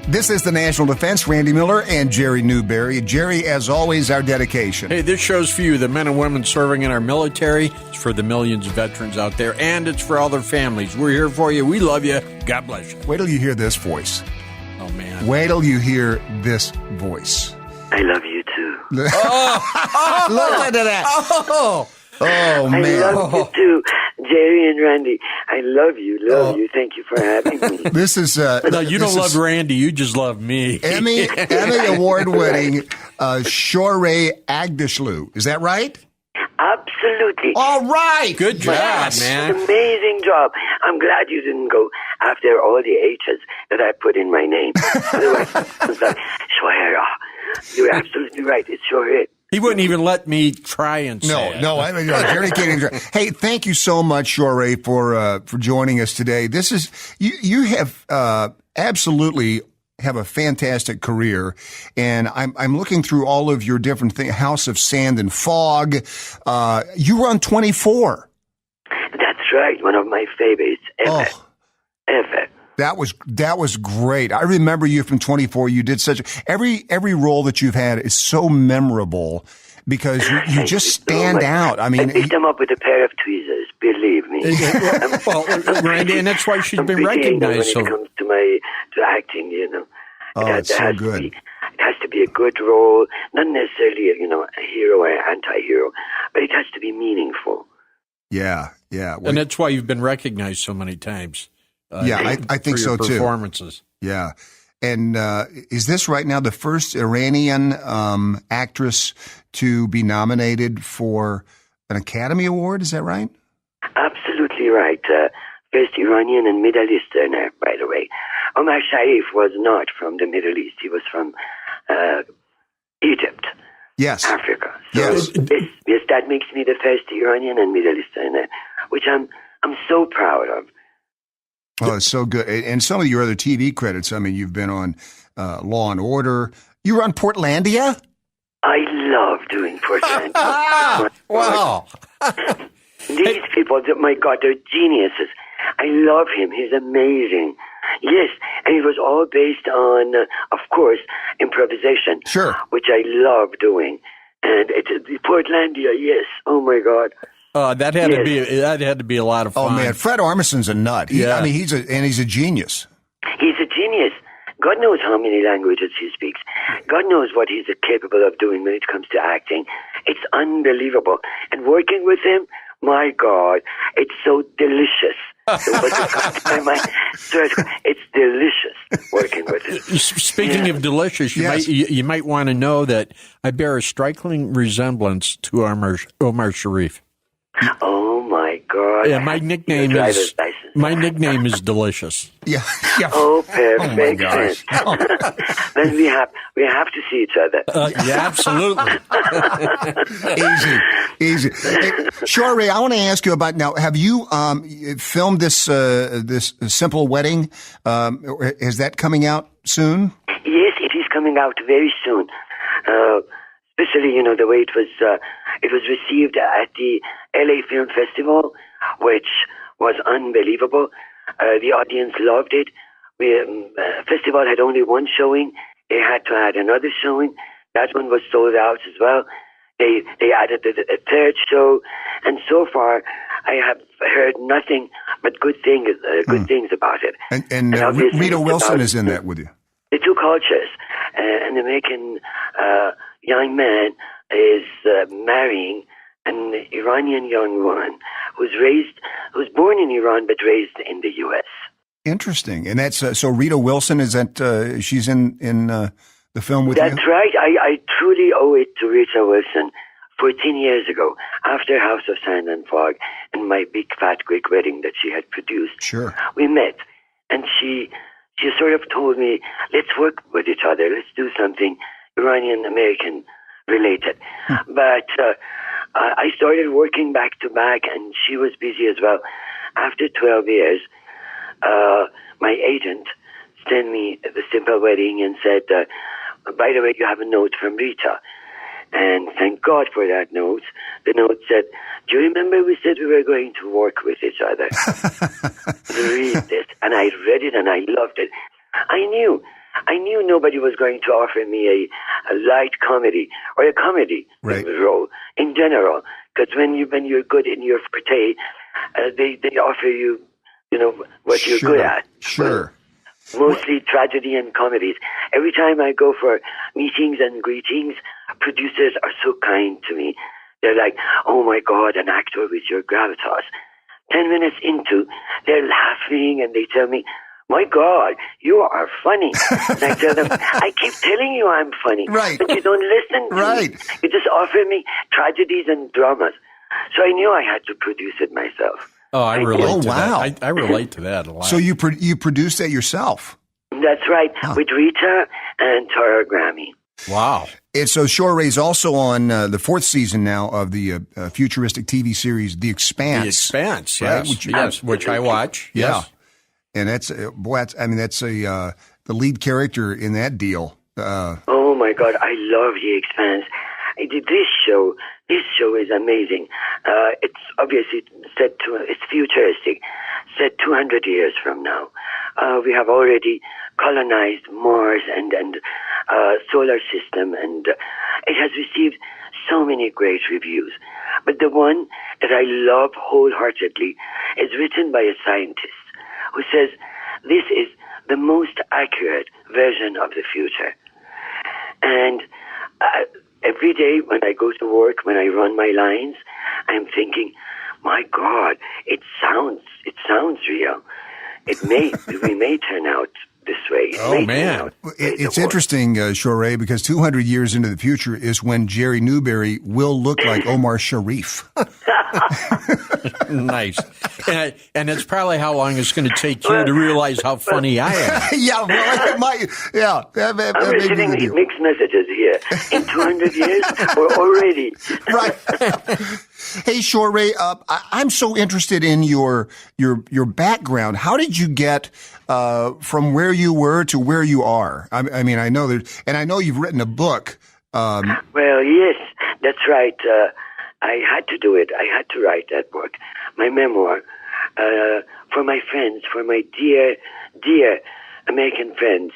This is the National Defense, Randy Miller and Jerry Newberry. Jerry, as always, our dedication. Hey, this show's for you, the men and women serving in our military. It's for the millions of veterans out there, and it's for all their families. We're here for you. We love you. God bless you. Wait till you hear this voice. Oh, man. Wait till you hear this voice. I love you, too. Listen to that. Oh, man. I love you, too. Jerry and Randy, I love you. You. Thank you for having me. This is... no, you don't love Randy. You just love me. Emmy award-winning Shohreh Aghdashloo. Is that right? Absolutely. All right. Good job, man. Amazing job. I'm glad you didn't go after all the H's that I put in my name. Otherwise, I was like, Shohreh. You're absolutely right. It's Shohreh. He wouldn't even let me try and say it. No, Jerry can't even try. Hey, thank you so much, Shohreh, for joining us today. This is you have absolutely have a fantastic career, and I'm looking through all of your different things. House of Sand and Fog. You were on 24. That's right. One of my favorites ever. Ever. That was great. I remember you from 24. You did every role that you've had is so memorable because you just stand out. I mean, I picked them up with a pair of tweezers. Believe me. Well, Randy, and that's why she's been recognized. When it comes to acting, you know, it's so good. It has to be a good role, not necessarily a hero or anti-hero, but it has to be meaningful. Yeah. And that's why you've been recognized so many times. I think so too. Performances. Yeah. And is this right now the first Iranian actress to be nominated for an Academy Award? Is that right? Absolutely right. First Iranian and Middle Easterner, by the way. Omar Sharif was not from the Middle East. He was from Egypt. Yes. Africa. So yes. Yes, that makes me the first Iranian and Middle Easterner, which I'm so proud of. Oh, it's so good. And some of your other TV credits, I mean, you've been on Law and Order. You were on Portlandia? I love doing Portlandia. Wow. These people, my God, they're geniuses. I love him. He's amazing. Yes, and it was all based on, of course, improvisation. Sure. Which I love doing. And it's Portlandia, yes. Oh, my God. That had to be a lot of fun. Oh man, Fred Armisen's a nut. I mean, he's a genius. He's a genius. God knows how many languages he speaks. God knows what he's capable of doing when it comes to acting. It's unbelievable. And working with him, my God, it's so delicious. It's delicious working with him. Speaking of delicious, you might want to know that I bear a striking resemblance to Omar Sharif. Oh my God! Yeah, my nickname is Delicious. Yeah. Oh, perfect. Oh my gosh. Then we have to see each other. Yeah, absolutely. Easy. Hey, Shohreh, I want to ask you about now. Have you filmed this Simple Wedding? Is that coming out soon? Yes, it is coming out very soon. Especially, the way it was received at the LA Film Festival, which was unbelievable. The audience loved it. Festival had only one showing. They had to add another showing. That one was sold out as well. They added a third show, and so far I have heard nothing but good things about it. And Rita Wilson is in that with you. The two cultures. An American young man is marrying an Iranian young woman who's born in Iran but raised in the U.S. Interesting. And that's so Rita Wilson, is that she's in the film with you? That's right. I truly owe it to Rita Wilson. 14 years ago, after House of Sand and Fog and my big fat Greek wedding that she had produced, sure, we met, and she sort of told me, let's work with each other. Let's do something Iranian-American related. But I started working back to back, and she was busy as well. After 12 years, my agent sent me the Simple Wedding and said, by the way, you have a note from Rita. And thank God for that note. The note said, do you remember we said we were going to work with each other? Read this. And I read it and I loved it. I knew nobody was going to offer me a light comedy or a comedy role in general. Because when you're good in your forte, they offer you, what you're good at. Sure. Mostly tragedy and comedies. Every time I go for meetings and greetings, producers are so kind to me. They're like, "Oh my God, an actor with your gravitas." 10 minutes into, they're laughing and they tell me, "My God, you are funny." And I tell them, "I keep telling you I'm funny, right. but you don't listen to me. You just offer me tragedies and dramas." So I knew I had to produce it myself. Oh, I relate to wow. that. I relate to that a lot. So you produced that yourself? That's right, with Rita and Tara Grammy. Wow. And so Shohreh's also on the fourth season now of the futuristic TV series The Expanse. The Expanse, right? yes, which I watch. Yeah. Yes. And that's the lead character in that deal. Oh my God, I love The Expanse. This show is amazing. It's obviously it's futuristic, set 200 years from now. We have already colonized Mars and solar system, and it has received so many great reviews. But the one that I love wholeheartedly is written by a scientist who says this is the most accurate version of the future. And every day when I go to work, when I run my lines, I'm thinking, my God, it sounds real. We may turn out this way. It's interesting, Shohreh, because 200 years into the future is when Jerry Newberry will look like Omar Sharif. Nice. And it's probably how long it's going to take you to realize how funny I am. Yeah, well, it might. Yeah. I'm receiving mixed messages here. In 200 years, we're already. Right. Hey, Shohreh, I'm so interested in your background. How did you get from where you were to where you are? I mean, I know and I know you've written a book. Well, yes, that's right. I had to do it. I had to write that book, my memoir, for my friends, for my dear American friends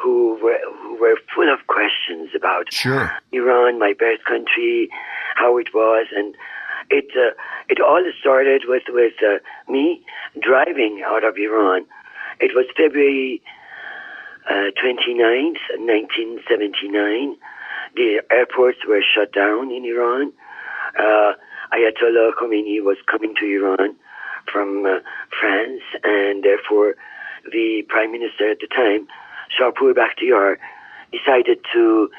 who were full of questions about Iran, my birth country, how it was, and it all started with me driving out of Iran. It was February 29th, 1979. The airports were shut down in Iran. Ayatollah Khomeini was coming to Iran from France, and therefore the Prime Minister at the time, Shohreh Aghdashloo, decided to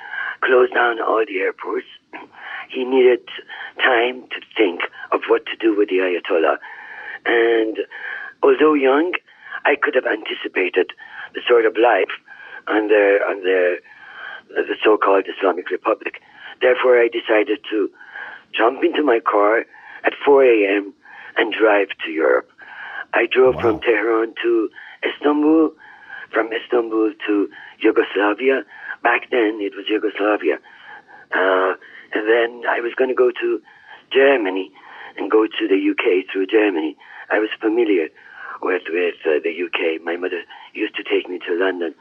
close down all the airports. He needed time to think of what to do with the Ayatollah. And although young, I could have anticipated the sort of life on the so-called Islamic Republic. Therefore, I decided to jump into my car at 4 a.m. and drive to Europe. I drove from Tehran to Istanbul, from Istanbul to Yugoslavia. Back then, it was Yugoslavia. And then I was going to go to Germany and go to the UK through Germany. I was familiar with the UK. My mother used to take me to London.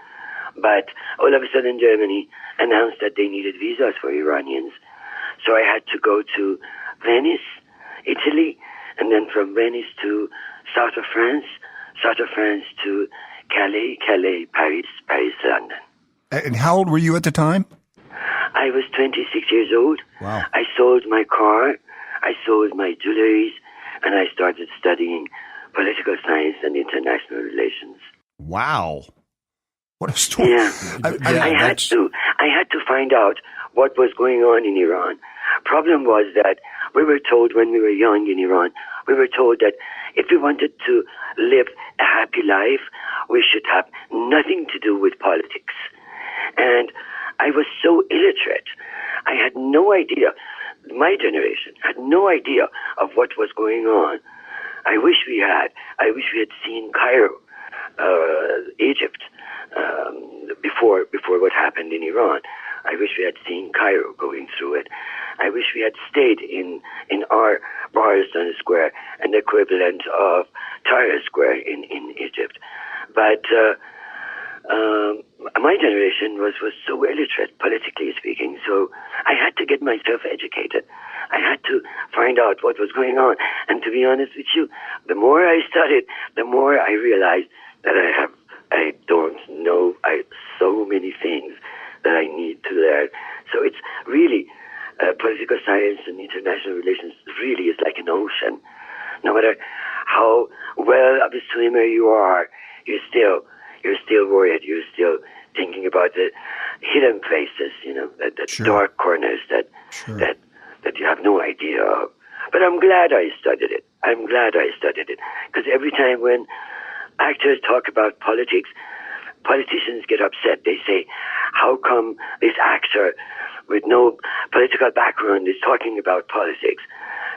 But all of a sudden, Germany announced that they needed visas for Iranians. So I had to go to Venice, Italy, and then from Venice to south of France to Calais, Paris, London. And how old were you at the time? I was 26 years old. Wow. I sold my car, I sold my jewelries, and I started studying political science and international relations. Wow. What a story. Yeah. I had to find out what was going on in Iran. Problem was that we were told when we were young in Iran, we were told that if we wanted to live a happy life, we should have nothing to do with politics. And I was so illiterate. I had no idea. My generation had no idea of what was going on. I wish we had seen Cairo, Egypt, before what happened in Iran. I wish we had seen Cairo going through it. I wish we had stayed in our Barzan Square, an equivalent of Tahrir Square in Egypt. But my generation was so illiterate, politically speaking, so I had to get myself educated. I had to find out what was going on. And to be honest with you, the more I studied, the more I realized that I don't know so many things that I need to learn. So it's really, political science and international relations really is like an ocean. No matter how well of a swimmer you are, you're still worried. You're still thinking about the hidden places, the Sure. dark corners that you have no idea of. But I'm glad I studied it. Because every time when actors talk about politics, politicians get upset. They say, how come this actor with no political background is talking about politics?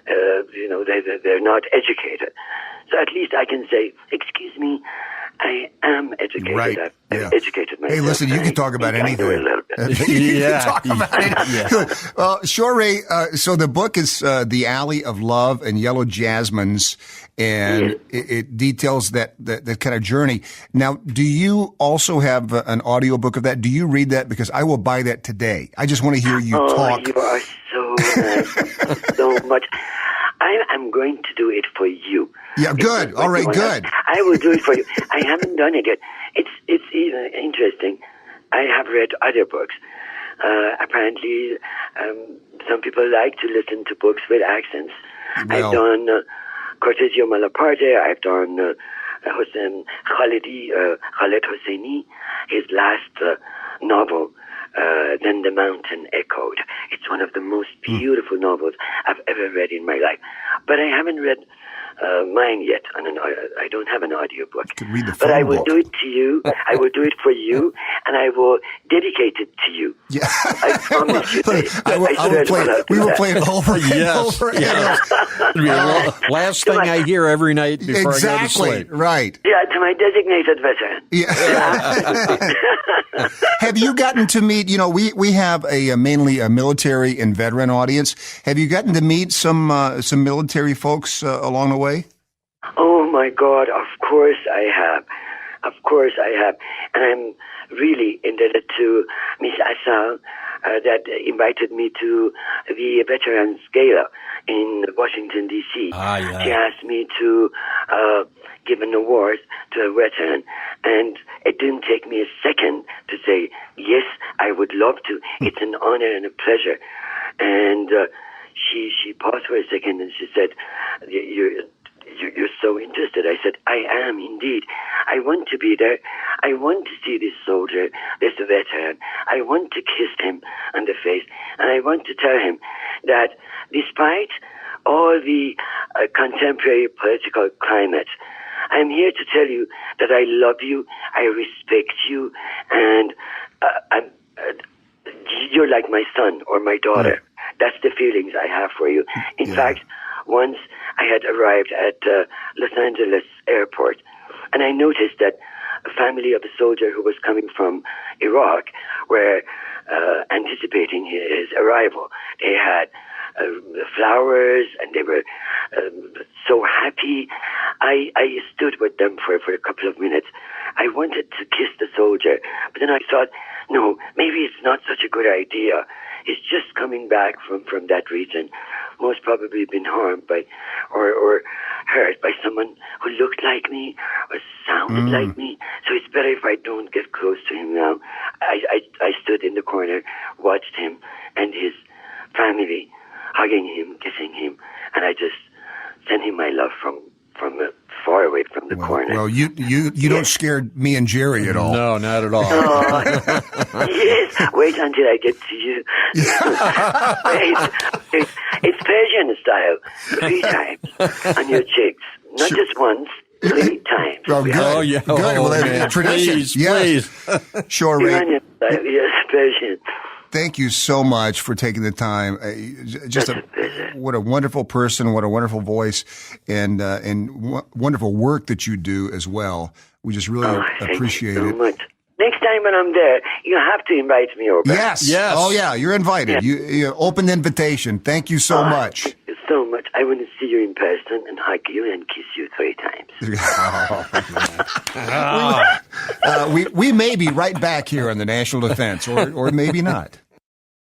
They're not educated. So at least I can say, excuse me, I am educated. Right. I've educated myself. Hey, listen, you can talk about anything. I know a little bit. You can talk about it. Good. Well, Shohreh, so the book is The Alley of Love and Yellow Jasmines, and it details that kind of journey. Now, do you also have an audiobook of that? Do you read that? Because I will buy that today. I just want to hear you talk. You are so nice. So much. I'm going to do it for you. Yeah, good. All right, good. I will do it for you. I haven't done it yet. It's even interesting. I have read other books. Apparently, some people like to listen to books with accents. Well, I've done Cortesio Malaparte. I've done Khaled Hosseini, his last novel, Then the Mountain Echoed. It's one of the most beautiful novels I've ever read in my life. But I haven't read mine yet. I don't have an audiobook. Could read the but I phone will book. do it to you. I will do it for you, and I will dedicate it to you. Yeah. I promise you. I will play it. We will play it over and Yes, over. yes. It'll be the last thing I hear every night before I go to Exactly. sleep. Right. Yeah, to my designated veteran. Yeah. Have you gotten to meet, we have mainly a military and veteran audience. Have you gotten to meet some military folks along the way? Oh my God, of course I have. And I'm really indebted to Miss Assal that invited me to the Veterans Gala in Washington, D.C. Yeah. She asked me to give an award to a veteran, and it didn't take me a second to say, yes, I would love to. It's an honor and a pleasure. And she paused for a second and she said, you're so interested. I said, I am indeed. I want to be there. I want to see this soldier, this veteran. I want to kiss him on the face. And I want to tell him that despite all the contemporary political climate, I'm here to tell you that I love you, I respect you, and you're like my son or my daughter. That's the feelings I have for you. In fact, once I had arrived at Los Angeles airport, and I noticed that a family of a soldier who was coming from Iraq were anticipating his arrival. They had flowers, and they were so happy. I stood with them for a couple of minutes. I wanted to kiss the soldier, but then I thought, no, maybe it's not such a good idea. He's just coming back from that region, most probably been harmed by or hurt by someone who looked like me or sounded like me. So it's better if I don't get close to him now. I stood in the corner, watched him and his family, hugging him, kissing him, and I just sent him my love from far away from the corner. Well, you don't scare me and Jerry at all. No, not at all. Yes, wait until I get to you. It's Persian style. 3 times on your cheeks. Not just once, 3 times. Oh, good. Oh, yeah. Good. Well, that's man. tradition. Please, yes. please. Shohreh, Iranian style. Yes, Persian. thank you so much for taking the time. What a wonderful person, what a wonderful voice, and wonderful work that you do as well. We just really appreciate thank you so it. much. Next time when I'm there, you have to invite me over. Yes. Yes. Oh, yeah. You're invited. You open invitation. Thank you so much. Thank you so much. I want to see you in person and hug you and kiss you 3 times. We may be right back here on the National Defense, or maybe not.